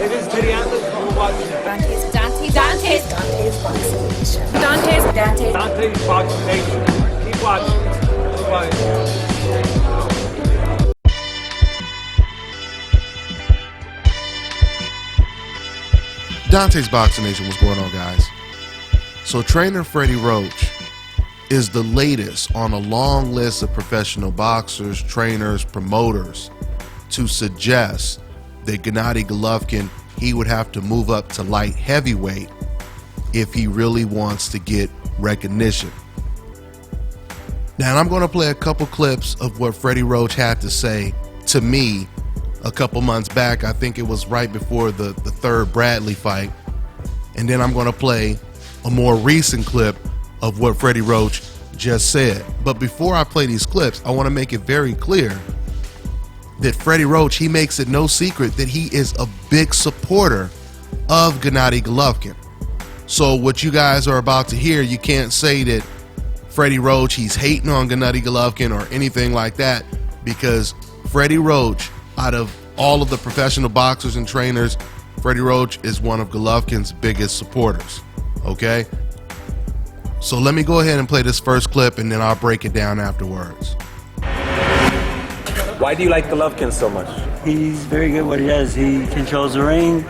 It is Teddy Atlas. We're watching DONTAE'S Boxing Nation. DONTAE'S Boxing Nation. Keep watching. Bye. DONTAE'S Boxing Nation, what's going on, guys? So trainer Freddie Roach is the latest on a long list of professional boxers, trainers, promoters to suggest that Gennady Golovkin, he would have to move up to light heavyweight if he really wants to get recognition. Now, I'm going to play a couple clips of what Freddie Roach had to say to me a couple months back. I think it was right before the third Bradley fight. And then I'm going to play a more recent clip of what Freddie Roach just said. But before I play these clips, I want to make it very clear that Freddie Roach, he makes it no secret that he is a big supporter of Gennady Golovkin. So what you guys are about to hear, you can't say that Freddie Roach, he's hating on Gennady Golovkin or anything like that, because Freddie Roach, out of all of the professional boxers and trainers, Freddie Roach is one of Golovkin's biggest supporters, okay? So let me go ahead and play this first clip, and then I'll break it down afterwards. Why do you like Golovkin so much? He's very good at what he does. He controls the ring.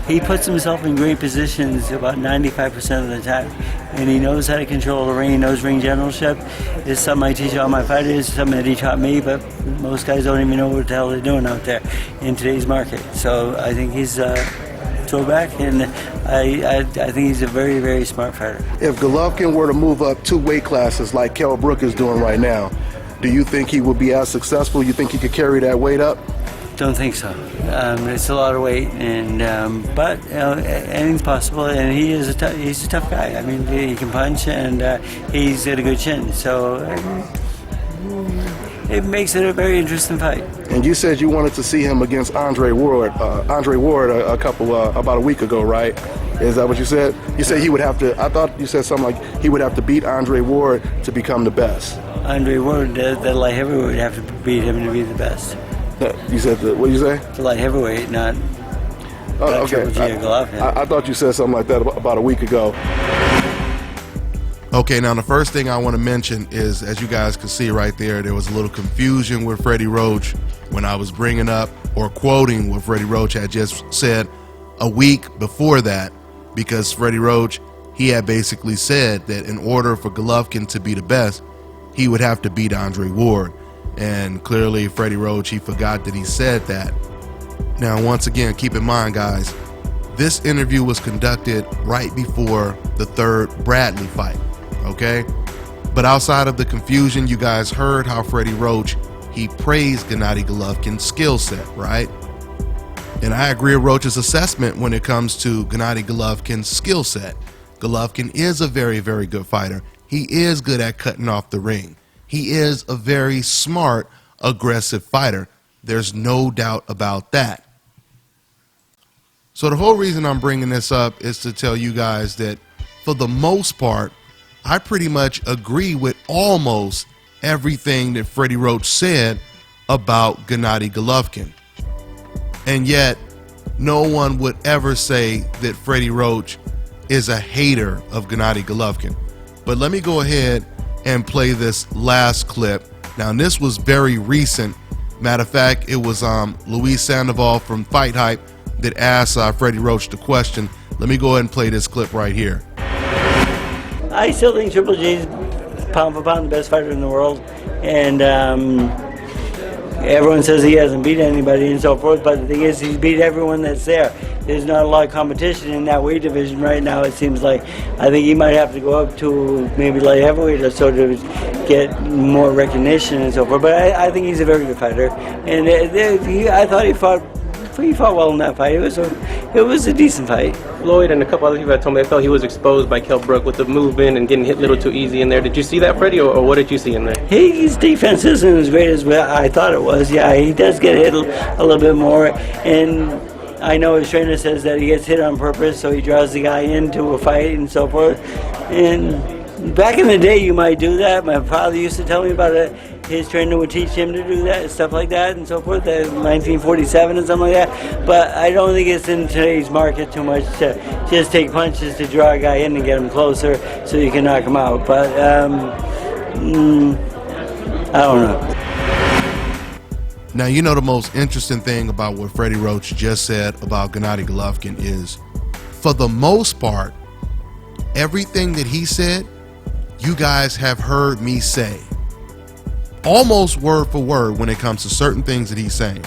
He puts himself in great positions about 95% of the time. And he knows how to control the ring. He knows ring generalship. It's something I teach all my fighters, something that he taught me, but most guys don't even know what the hell they're doing out there in today's market. So I think he's throwback, and I think he's a very, very smart fighter. If Golovkin were to move up 2 weight classes like Kell Brook is doing right now, do you think he would be as successful? You think he could carry that weight up? Don't think so. It's a lot of weight, and but anything's possible. And he's a tough guy. I mean, he can punch, and he's got a good chin. So it makes it a very interesting fight. And you said you wanted to see him against Andre Ward. About a week ago, right? Is that what you said? You said he would have to. I thought you said something like he would have to beat Andre Ward to become the best. Andre Ward, the light heavyweight, would have to beat him to be the best. You said what did you say? The light heavyweight, not okay. I thought you said something like that about a week ago. Okay, now the first thing I want to mention is, as you guys can see right there was a little confusion with Freddie Roach when I was bringing up or quoting what Freddie Roach had just said a week before that, because Freddie Roach, he had basically said that in order for Golovkin to be the best, he would have to beat Andre Ward. And clearly Freddie Roach, he forgot that he said that. Now, once again, keep in mind, guys, this interview was conducted right before the third Bradley fight, okay? But outside of the confusion, you guys heard how Freddie Roach, he praised Gennady Golovkin's skill set, right? And I agree with Roach's assessment when it comes to Gennady Golovkin's skill set. Golovkin is a very, very good fighter. He is good at cutting off the ring. He is a very smart, aggressive fighter. There's no doubt about that. So the whole reason I'm bringing this up is to tell you guys that for the most part, I pretty much agree with almost everything that Freddie Roach said about Gennady Golovkin. And yet, no one would ever say that Freddie Roach is a hater of Gennady Golovkin. But let me go ahead and play this last clip. Now, this was very recent. Matter of fact, it was Luis Sandoval from Fight Hype that asked Freddie Roach the question. Let me go ahead and play this clip right here. I still think Triple G is pound for pound the best fighter in the world, and everyone says he hasn't beat anybody and so forth, but the thing is he's beat everyone that's there. There's not a lot of competition in that weight division right now, it seems like. I think he might have to go up to maybe light heavyweight or so to get more recognition and so forth, but I think he's a very good fighter, and I thought he fought well in that fight. It was a decent fight. Floyd and a couple other people had told me they felt he was exposed by Kell Brook with the movement and getting hit a little too easy in there. Did you see that, Freddie, or what did you see in there? His defense isn't as great as I thought it was. Yeah, he does get hit a little bit more, and I know his trainer says that he gets hit on purpose, so he draws the guy into a fight and so forth. And back in the day, you might do that. My father used to tell me about it. his trainer would teach him to do that, stuff like that and so forth, 1947 and something like that. But I don't think it's in today's market too much to just take punches to draw a guy in and get him closer so you can knock him out. But I don't know. Now, you know, the most interesting thing about what Freddie Roach just said about Gennady Golovkin is, for the most part, everything that he said, you guys have heard me say. Almost word for word when it comes to certain things that he's saying.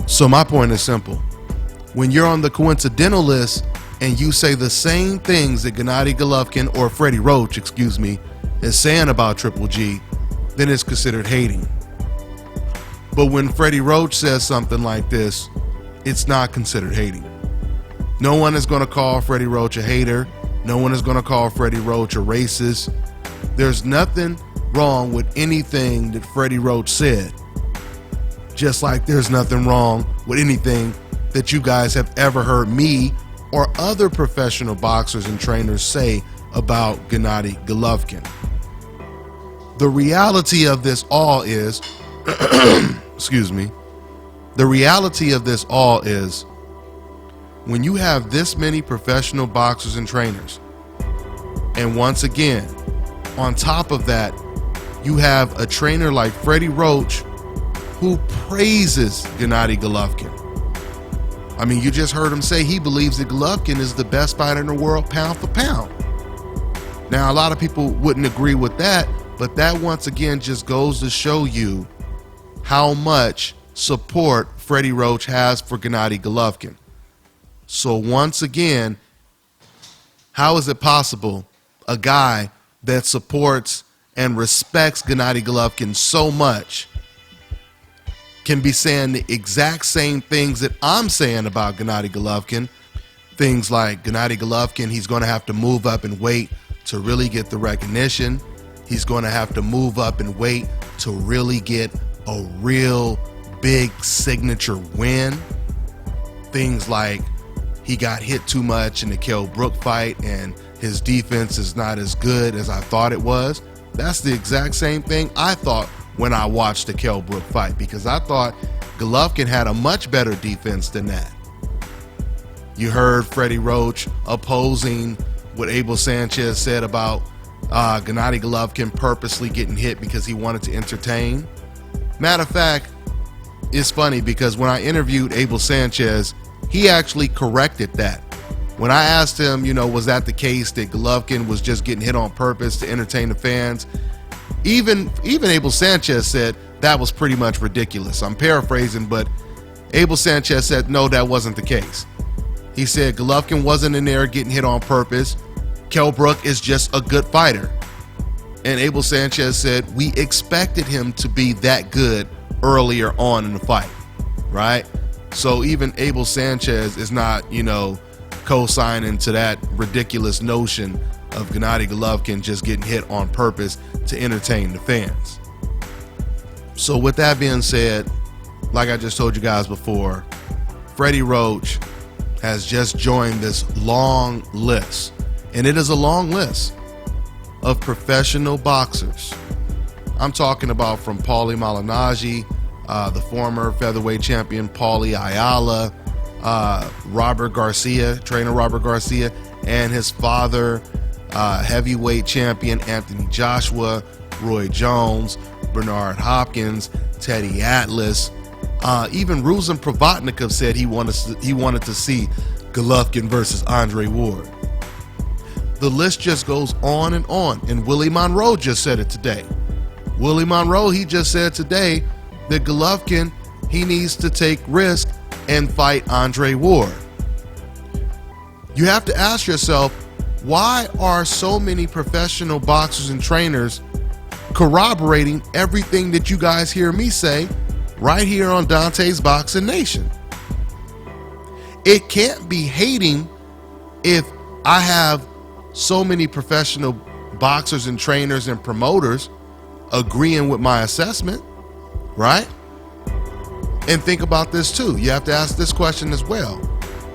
So my point is simple. When you're on the coincidental list and you say the same things that Gennady Golovkin, or Freddie Roach, excuse me, is saying about Triple G, then it's considered hating. But when Freddie Roach says something like this, it's not considered hating. No one is going to call Freddie Roach a hater. No one is going to call Freddie Roach a racist. There's nothing wrong with anything that Freddie Roach said. Just like there's nothing wrong with anything that you guys have ever heard me or other professional boxers and trainers say about Gennady Golovkin. The reality of this all is, excuse me, the reality of this all is, when you have this many professional boxers and trainers, and once again, on top of that, you have a trainer like Freddie Roach who praises Gennady Golovkin. I mean, you just heard him say he believes that Golovkin is the best fighter in the world pound for pound. Now, a lot of people wouldn't agree with that, but that once again just goes to show you how much support Freddie Roach has for Gennady Golovkin. So once again, how is it possible a guy that supports and respects Gennady Golovkin so much can be saying the exact same things that I'm saying about Gennady Golovkin? Things like Gennady Golovkin, he's going to have to move up in weight to really get the recognition. He's going to have to move up in weight to really get a real big signature win. Things like he got hit too much in the Kell Brook fight and his defense is not as good as I thought it was. That's the exact same thing I thought when I watched the Kell Brook fight, because I thought Golovkin had a much better defense than that. You heard Freddie Roach opposing what Abel Sanchez said about Gennady Golovkin purposely getting hit because he wanted to entertain. Matter of fact, it's funny because when I interviewed Abel Sanchez, he actually corrected that. When I asked him, you know, was that the case that Golovkin was just getting hit on purpose to entertain the fans? Even Abel Sanchez said that was pretty much ridiculous. I'm paraphrasing, but Abel Sanchez said no, that wasn't the case. He said Golovkin wasn't in there getting hit on purpose. Kell Brook is just a good fighter. And Abel Sanchez said we expected him to be that good earlier on in the fight, right? So even Abel Sanchez is not, you know, co-signing to that ridiculous notion of Gennady Golovkin just getting hit on purpose to entertain the fans. So with that being said, like I just told you guys before, Freddie Roach has just joined this long list, and it is a long list of professional boxers. I'm talking about from Paulie Malignaggi, the former featherweight champion Paulie Ayala, Robert Garcia, trainer Robert Garcia, and his father, heavyweight champion Anthony Joshua, Roy Jones, Bernard Hopkins, Teddy Atlas. Even Ruslan Provodnikov said he wanted to see Golovkin versus Andre Ward. The list just goes on, and Willie Monroe just said it today. Willie Monroe, he just said today that Golovkin, he needs to take risk and fight Andre Ward. You have to ask yourself, why are so many professional boxers and trainers corroborating everything that you guys hear me say right here on Dante's Boxing Nation? It can't be hating if I have so many professional boxers and trainers and promoters agreeing with my assessment, right? And think about this too. You have to ask this question as well.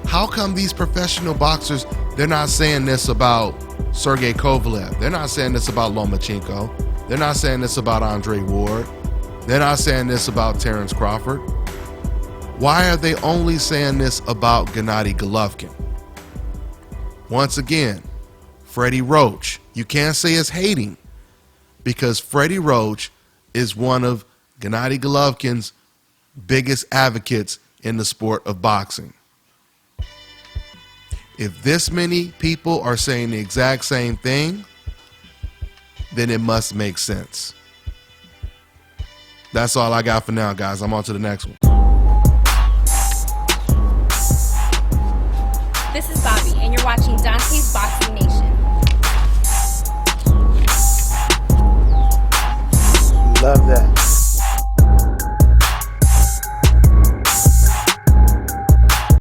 How come these professional boxers, they're not saying this about Sergey Kovalev? They're not saying this about Lomachenko. They're not saying this about Andre Ward. They're not saying this about Terrence Crawford. Why are they only saying this about Gennady Golovkin? Once again, Freddie Roach. You can't say it's hating because Freddie Roach is one of Gennady Golovkin's biggest advocates in the sport of boxing. If this many people are saying the exact same thing, then it must make sense. That's all I got for now, guys. I'm on to the next one. This is Bobby, and you're watching Dante's Boxing